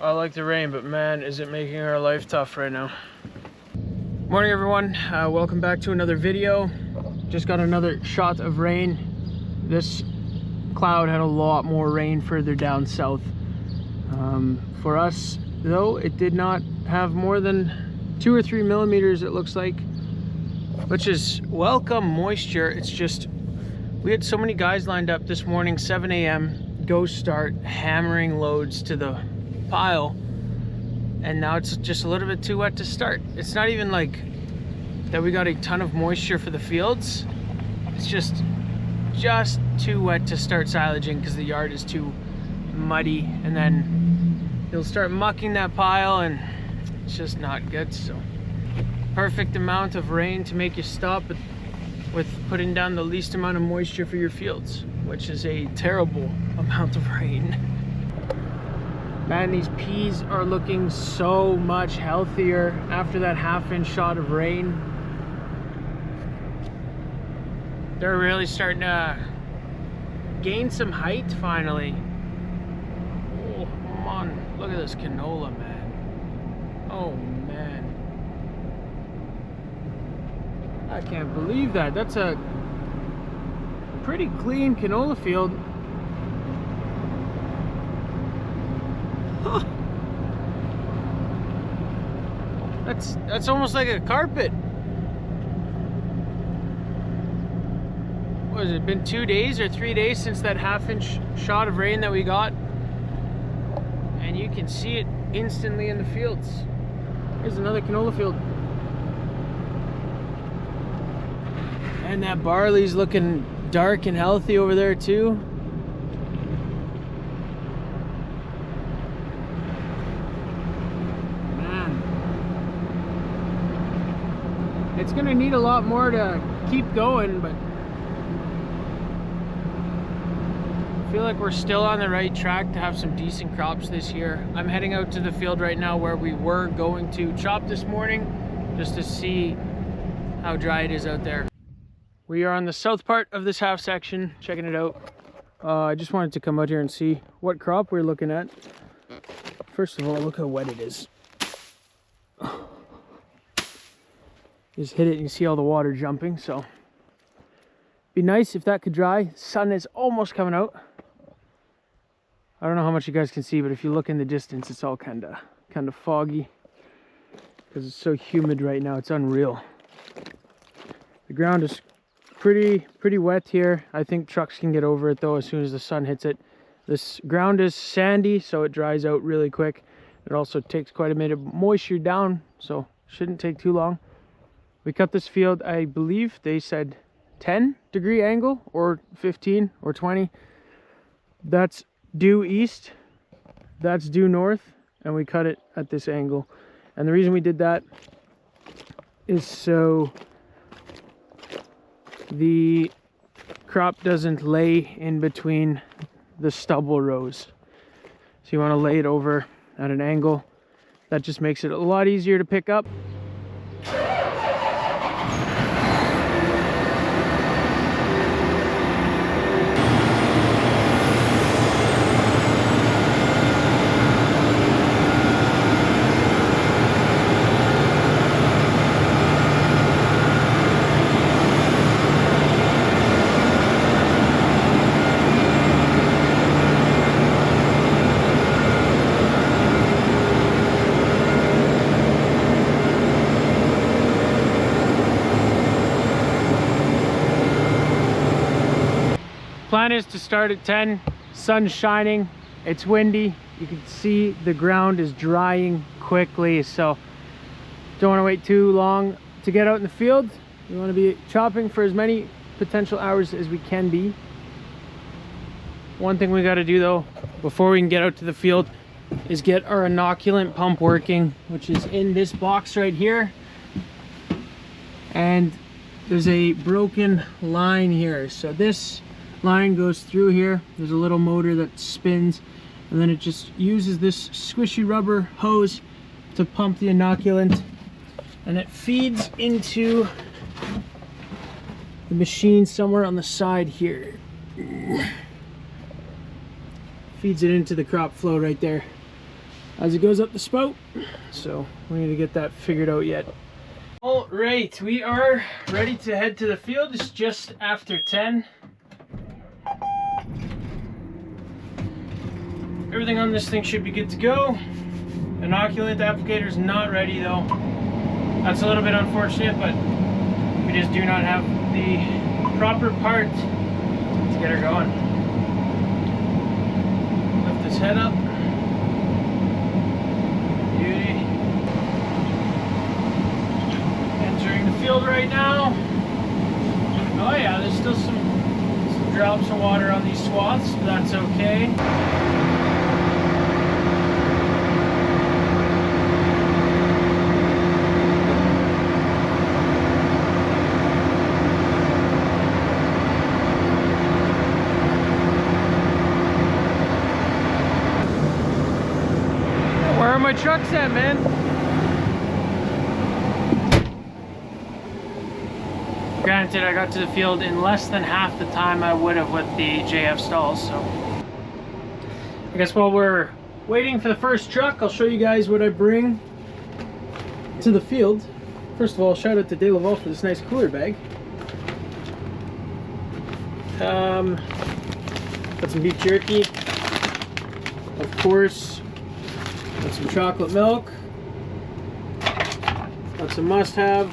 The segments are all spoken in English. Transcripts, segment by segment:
I like the rain, but man, is it making our life tough right now. Morning everyone, welcome back to another video. Just got another shot of rain. This cloud had a lot more rain further down south. For us though, it did not have more than 2 or 3 millimeters, it looks like, which is welcome moisture. It's just, we had so many guys lined up this morning, 7 a.m, go start hammering loads to the pile, and now it's just a little bit too wet to start. It's not even like that we got a ton of moisture for the fields. It's just too wet to start silaging because the yard is too muddy, and then you'll start mucking that pile and it's just not good. So perfect amount of rain to make you stop with putting down the least amount of moisture for your fields, which is a terrible amount of rain. Man, these peas are looking so much healthier after that half-inch shot of rain. They're really starting to gain some height finally. Oh, come on. Look at this canola, man. Oh, man. I can't believe that. That's a pretty clean canola field. Huh. That's almost like a carpet. What has it been, 2 days or 3 days since that half-inch shot of rain that we got? And you can see it instantly in the fields. Here's another canola field. And that barley's looking dark and healthy over there too. It's gonna need a lot more to keep going, but I feel like we're still on the right track to have some decent crops this year. I'm heading out to the field right now where we were going to chop this morning, just to see how dry it is out there. We are on the south part of this half section, checking it out. I just wanted to come out here and see what crop we're looking at. First of all, look how wet it is. Just hit it and you see all the water jumping, so be nice if that could dry. The sun is almost coming out. I don't know how much you guys can see, but if you look in the distance, it's all kind of foggy because it's so humid right now. It's unreal. The ground is pretty wet here. I think trucks can get over it though as soon as the sun hits it. This ground is sandy, so it dries out really quick. It also takes quite a bit of moisture down, so shouldn't take too long. We cut this field, I believe they said 10-degree angle or 15 or 20. That's due east, that's due north, and we cut it at this angle. And the reason we did that is so the crop doesn't lay in between the stubble rows. So you want to lay it over at an angle. That just makes it a lot easier to pick up. Plan is to start at 10, sun's shining, it's windy, you can see the ground is drying quickly, so don't want to wait too long to get out in the field. We want to be chopping for as many potential hours as we can be. One thing we got to do though, before we can get out to the field, is get our inoculant pump working, which is in this box right here. And there's a broken line here, so this line goes through here. There's a little motor that spins, and then it just uses this squishy rubber hose to pump the inoculant, and it feeds into the machine somewhere on the side here. Feeds it into the crop flow right there. as it goes up the spout. So we need to get that figured out yet. All right, we are ready to head to the field. It's just after 10. Everything on this thing should be good to go. Inoculant applicator is not ready though. That's a little bit unfortunate, but we just do not have the proper part to get her going. Lift this head up. Beauty. Entering the field right now. Oh yeah, there's still some drops of water on these swaths, but that's okay. Where are my trucks at, man? Granted, I got to the field in less than half the time I would have with the JF stalls, so I guess while we're waiting for the first truck, I'll show you guys what I bring to the field. First of all, shout out to De La Vol for this nice cooler bag. Got some beef jerky, of course. Got some chocolate milk. Got some must-have.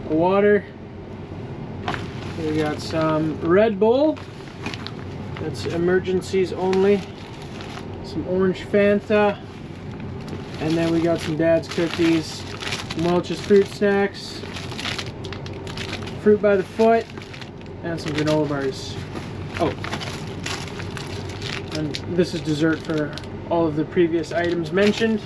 Water. We got some Red Bull. That's emergencies only. Some orange Fanta. And then we got some Dad's cookies. Welch's fruit snacks. Fruit by the foot. And some granola bars. Oh. And this is dessert for all of the previous items mentioned.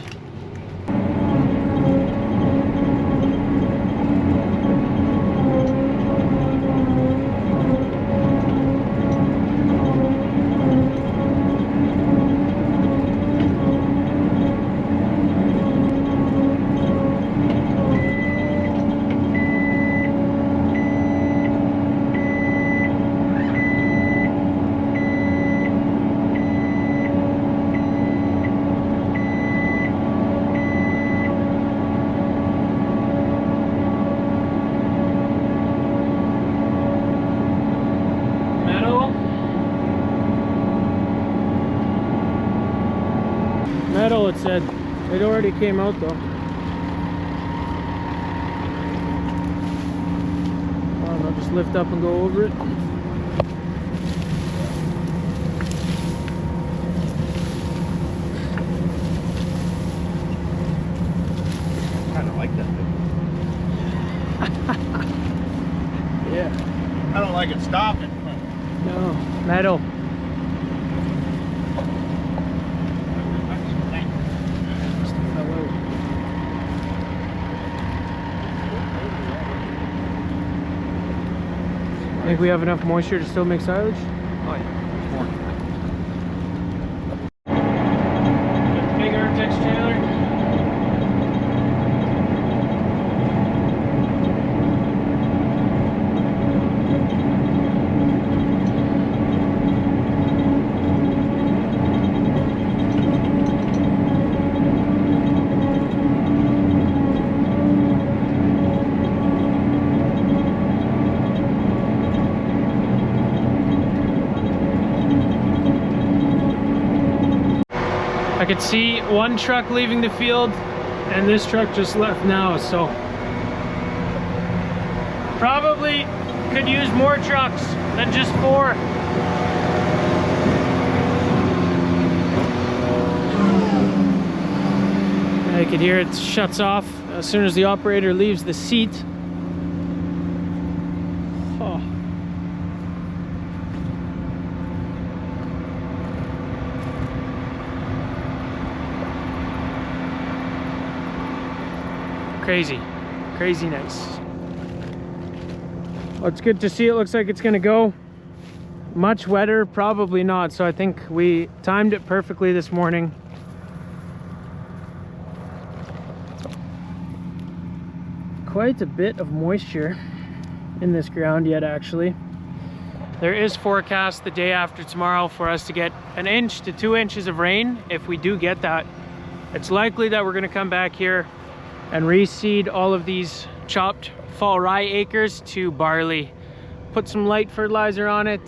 Metal, it said. It already came out though. I'll just lift up and go over it. I don't like that thing. Yeah. I don't like it stopping. No, metal. Think we have enough moisture to still make silage? Oh yeah. Big Artex trailer. I could see one truck leaving the field and this truck just left now, so probably could use more trucks than just 4. I could hear it shuts off as soon as the operator leaves the seat. Oh. Crazy nice. Well, it's good to see. It looks like it's gonna go much wetter, probably not, so I think we timed it perfectly this morning. Quite a bit of moisture in this ground yet, actually. There is forecast the day after tomorrow for us to get 1 inch to 2 inches of rain. If we do get that, it's likely that we're going to come back here and reseed all of these chopped fall rye acres to barley. Put some light fertilizer on it,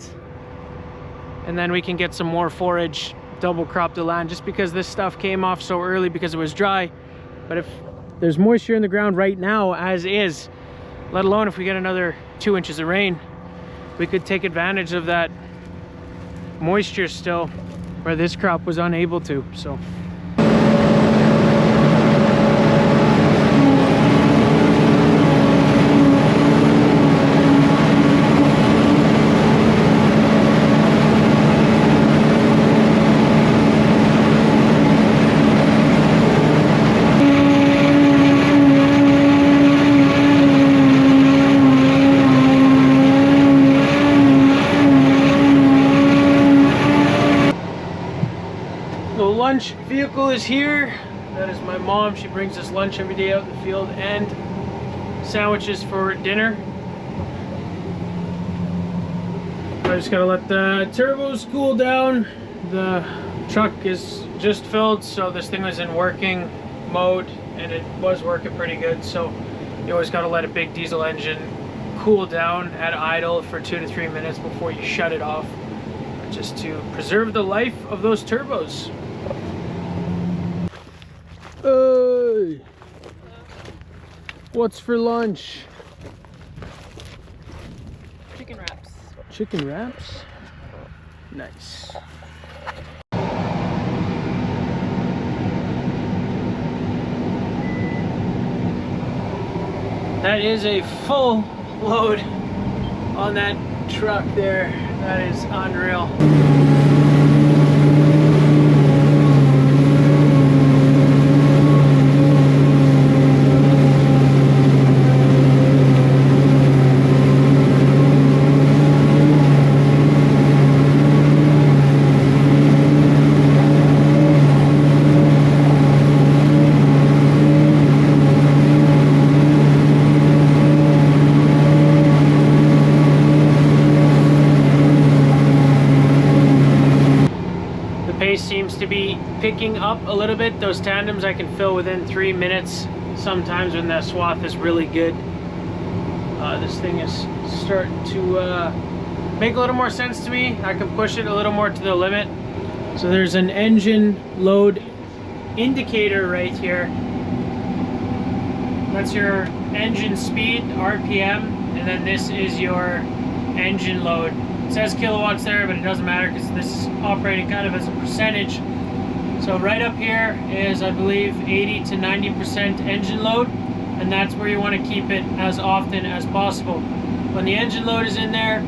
and then we can get some more forage, double crop the land, just because this stuff came off so early because it was dry. But if there's moisture in the ground right now as is, let alone if we get another 2 inches of rain, we could take advantage of that moisture still where this crop was unable to. So lunch vehicle is here. That is my mom. She brings us lunch every day out in the field and sandwiches for dinner. I just gotta let the turbos cool down. The truck is just filled, so this thing was in working mode and it was working pretty good. So you always gotta let a big diesel engine cool down at idle for 2 to 3 minutes before you shut it off, just to preserve the life of those turbos. Hey, what's for lunch? Chicken wraps. Chicken wraps? Nice. That is a full load on that truck there. That is unreal. Seems to be picking up a little bit. Those tandems I can fill within 3 minutes sometimes when that swath is really good. This thing is starting to make a little more sense to me. I can push it a little more to the limit. So there's an engine load indicator right here. That's your engine speed, RPM, and then this is your engine load. It says kilowatts there, but it doesn't matter because this is operating kind of as a percentage. So right up here is, I believe, 80 to 90% engine load, and that's where you want to keep it as often as possible. When the engine load is in there,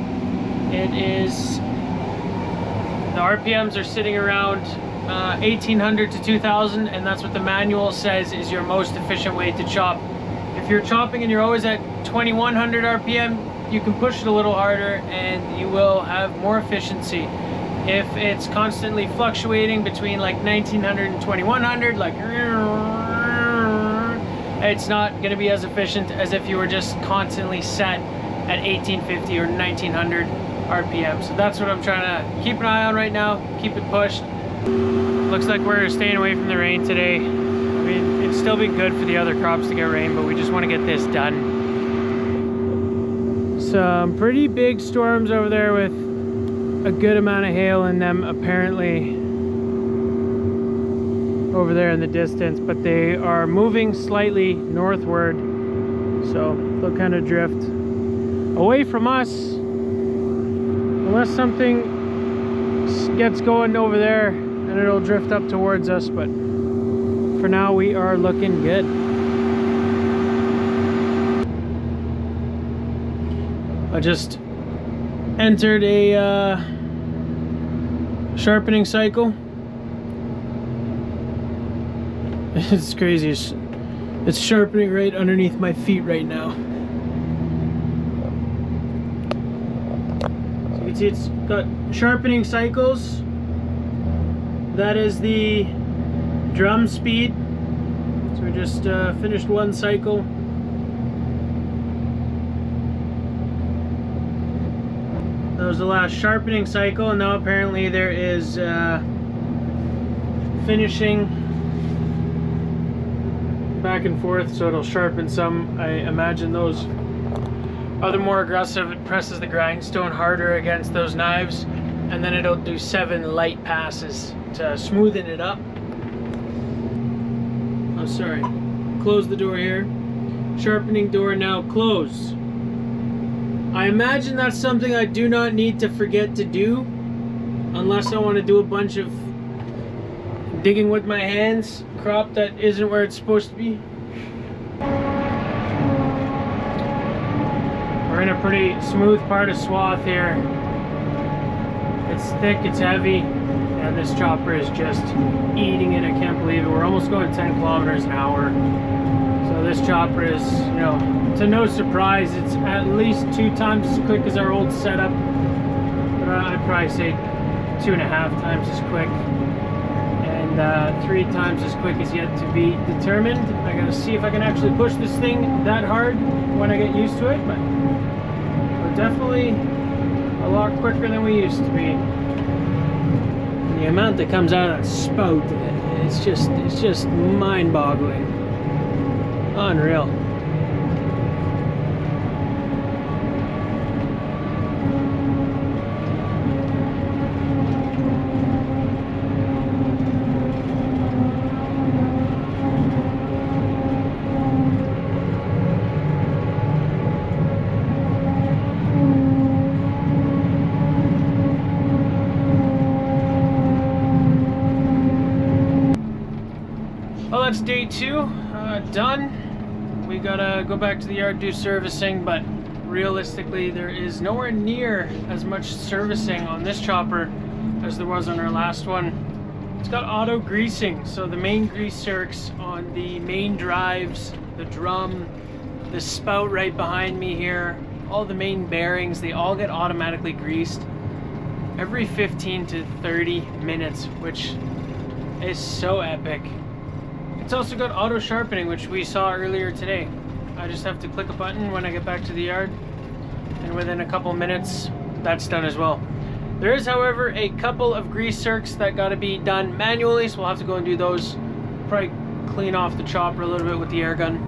it is, the RPMs are sitting around 1800 to 2000, and that's what the manual says is your most efficient way to chop. If you're chopping and you're always at 2100 RPM, you can push it a little harder and you will have more efficiency. If it's constantly fluctuating between like 1900 and 2100, like, it's not going to be as efficient as if you were just constantly set at 1850 or 1900 RPM. So that's what I'm trying to keep an eye on right now, keep it pushed. Looks like we're staying away from the rain today. I mean, it'd still be good for the other crops to get rain, but we just want to get this done. Some pretty big storms over there with a good amount of hail in them apparently over there in the distance, but they are moving slightly northward, so they'll kind of drift away from us unless something gets going over there, and it'll drift up towards us. But for now we are looking good. I just entered a sharpening cycle. It's crazy. It's sharpening right underneath my feet right now. So you can see it's got sharpening cycles. That is the drum speed. So we just finished one cycle. That was the last sharpening cycle, and now apparently there is finishing back and forth, so it'll sharpen some. I imagine those are the more aggressive. It presses the grindstone harder against those knives, and then it'll do 7 light passes to smoothen it up. Oh, sorry. Close the door here. Sharpening door now closed. I imagine that's something I do not need to forget to do unless I want to do a bunch of digging with my hands, crop that isn't where it's supposed to be. We're in a pretty smooth part of swath here. It's thick, it's heavy, and this chopper is just eating it. I can't believe it. We're almost going 10 kilometers an hour. So this chopper is, you know, to no surprise, it's at least 2 times as quick as our old setup. But I'd probably say 2.5 times as quick. And 3 times as quick is yet to be determined. I gotta see if I can actually push this thing that hard when I get used to it, but we're definitely a lot quicker than we used to be. And the amount that comes out of that spout, it's just mind-boggling. Unreal. Well, that's day 2 done. We gotta go back to the yard, do servicing, but realistically there is nowhere near as much servicing on this chopper as there was on our last one. It's got auto greasing, so the main grease circs on the main drives, the drum, the spout right behind me here, all the main bearings, they all get automatically greased every 15 to 30 minutes, which is so epic. It's also got auto sharpening, which we saw earlier today. I just have to click a button when I get back to the yard, and within a couple minutes that's done as well. There is, however, a couple of grease circs that got to be done manually, so we'll have to go and do those. Probably clean off the chopper a little bit with the air gun.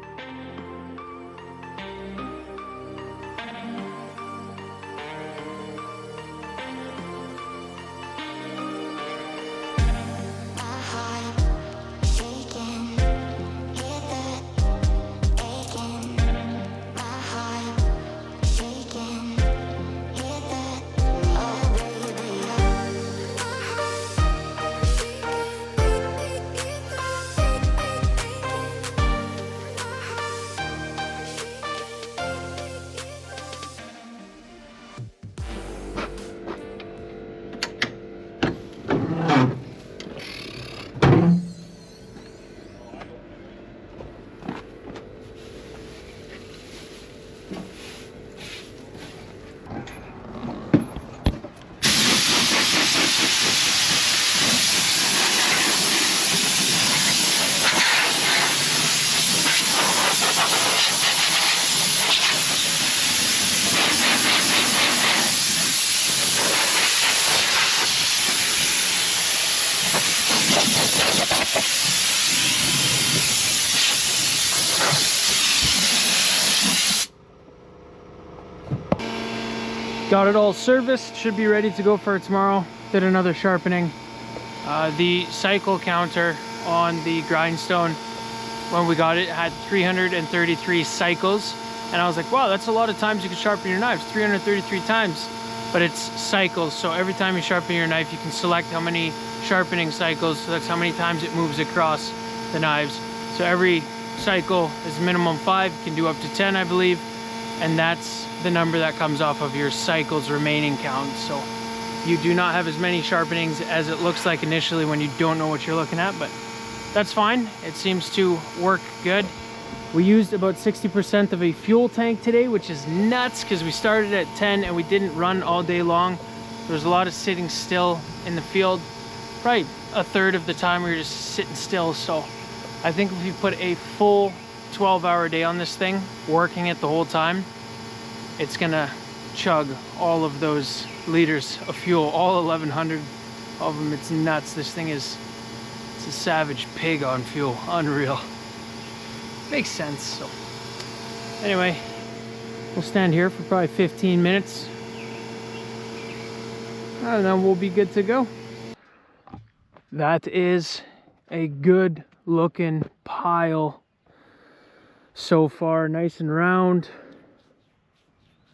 Got it all serviced, should be ready to go for tomorrow. Did another sharpening. The cycle counter on the grindstone, when we got it, had 333 cycles. And I was like, wow, that's a lot of times you can sharpen your knives, 333 times. But it's cycles, so every time you sharpen your knife, you can select how many sharpening cycles, so that's how many times it moves across the knives. So every cycle is minimum 5, you can do up to 10, I believe. And that's the number that comes off of your cycles remaining count. So you do not have as many sharpenings as it looks like initially when you don't know what you're looking at, but that's fine. It seems to work good. We used about 60% of a fuel tank today, which is nuts because we started at 10 and we didn't run all day long. There was a lot of sitting still in the field. Probably a third of the time we were just sitting still. So I think if you put a full 12-hour day on this thing, working it the whole time, it's gonna chug all of those liters of fuel, all 1,100 of them. It's nuts. This thing is, it's a savage pig on fuel. Unreal. Makes sense. So anyway, we'll stand here for probably 15 minutes and then we'll be good to go. That is a good looking pile so far, nice and round.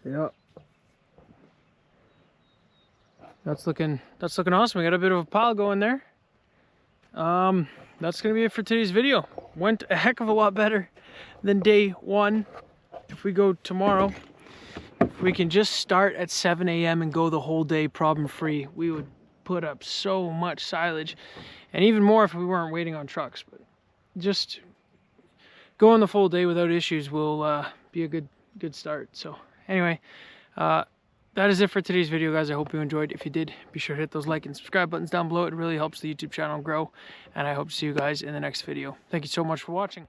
Yep. That's looking awesome. We got a bit of a pile going there. That's gonna be it for today's video. Went a heck of a lot better than day one. If we go tomorrow, if we can just start at 7 a.m. and go the whole day problem free, we would put up so much silage, and even more if we weren't waiting on trucks. But just going the full day without issues will be a good start. So anyway, that is it for today's video, guys. I hope you enjoyed. If you did, be sure to hit those like and subscribe buttons down below. It really helps the YouTube channel grow, and I hope to see you guys in the next video. Thank you so much for watching.